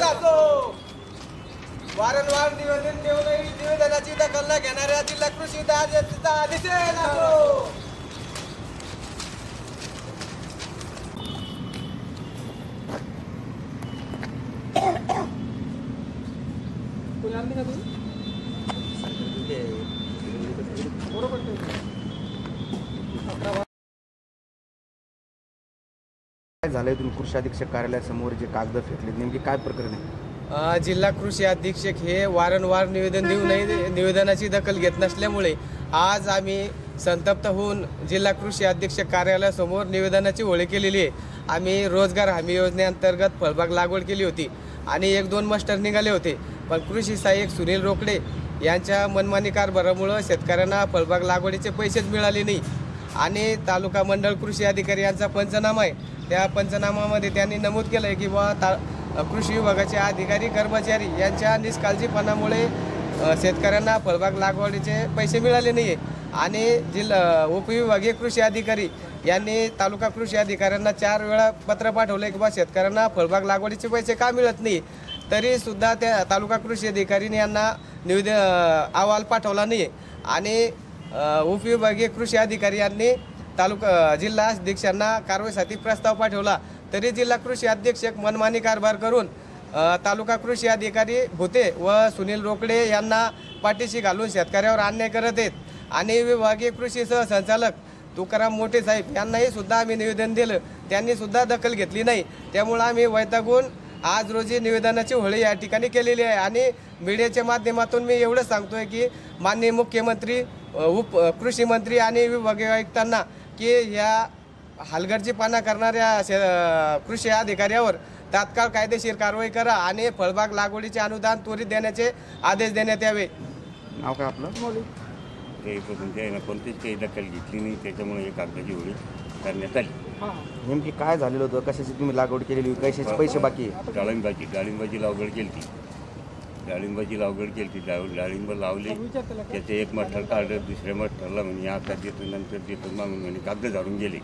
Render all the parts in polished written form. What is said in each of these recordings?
असो, वारंवार निवेदन देऊनही निवेदनाची दखल न घेणाऱ्या जिल्हा कृषी अधिकाऱ्यांचा निषेध असो. काय झालंय? तुम्ही कृषी अधीक्षक कार्यालयासमोर जे कागद फेकले, नेमकी काय प्रकरण आहे? जिल्हा कृषी अधीक्षक हे वारंवार निवेदन देऊनही निवेदनाची दखल घेत नसल्यामुळे आज आम्ही संतप्त होऊन जिल्हा कृषी अधीक्षक कार्यालयासमोर निवेदनाची होळी केलेली आहे. आम्ही रोजगार हमी योजनेअंतर्गत फळबाग लागवड केली होती आणि 1-2 मास्टर निघाले होते, पण कृषी सहाय्यक सुनील रोकडे यांच्या मनमानी कारभारामुळे शेतकऱ्यांना फळबाग लागवडीचे पैसेच मिळाले नाही. आणि तालुका मंडळ कृषी अधिकारी यांचा पंचनामा आहे, त्या पंचनामामध्ये त्यांनी नमूद केलं आहे की कृषी विभागाचे अधिकारी कर्मचारी यांच्या निष्काळजीपणामुळे शेतकऱ्यांना फळबाग लागवडीचे पैसे मिळाले नाही आहे. आणि उपविभागीय कृषी अधिकारी यांनी तालुका कृषी अधिकाऱ्यांना 4 वेळा पत्र पाठवले की शेतकऱ्यांना फळबाग लागवडीचे पैसे का मिळत नाही, तरीसुद्धा त्या तालुका कृषी अधिकाऱ्यांनी यांना अहवाल पाठवला नाही आहे. आणि उपविभागीय कृषी अधिकारी यांनी जिल्हा अधीक्षकांना कारवाईसाठी प्रस्ताव पाठवला, तरी जिल्हा कृषी अधीक्षक मनमानी कारभार करून तालुका कृषी अधिकारी भुते व सुनील रोकडे यांना पाठीशी घालून शेतकऱ्यावर अन्याय करत आहेत. आणि विभागीय कृषी सहसंचालक तुकाराम मोठे साहेब यांनाही सुद्धा आम्ही निवेदन दिलं, त्यांनी सुद्धा दखल घेतली नाही. त्यामुळे आम्ही वैतागून आज रोजी निवेदनाची होळी या ठिकाणी केलेली आहे. आणि मीडियाच्या माध्यमातून मी एवढंच सांगतोय की माननीय मुख्यमंत्री, कृषी मंत्री आणि विभागीय आयुक्तांना की या हलगर्जीपणा करणाऱ्या कृषी अधिकाऱ्यावर तात्काळ कायदेशीर कारवाई करा आणि फळबाग लागवडीचे अनुदान त्वरित देण्याचे आदेश देण्यात यावे. नाव काय आपलं? कोणतीच काही दखल घेतली नाही, त्याच्यामुळे एक कागदाची होळी करण्यात आली. नेमकी काय झालेलं होतं? कशाची तुम्ही लागवड केलेली? कशाचे पैसे बाकी आहे? डाळिंबाची लागवड केली ती. डाळिंब लावली, त्याचे 1 मटर काढलं, दुसऱ्या मटरला म्हणजे आता देतो नंतर देतो मागून म्हणे कागद झाडून गेले.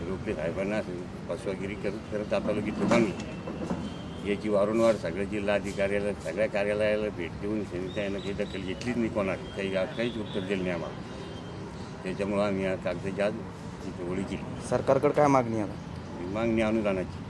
रोकडे साहेबांना फसवागिरी करत आता लोक इथं मागली. याची वारंवार सगळ्या जिल्हा अधिकाऱ्याला सगळ्या कार्यालयाला भेट देऊन त्यांना काही दखल घेतलीच नाही, कोणाला काहीच उत्तर दिलं नाही आम्हाला. त्याच्यामुळं आम्ही या कागदाची आज इथं होळी केली. सरकारकडे काय मागणी आहे? मागणी अनुदानाची.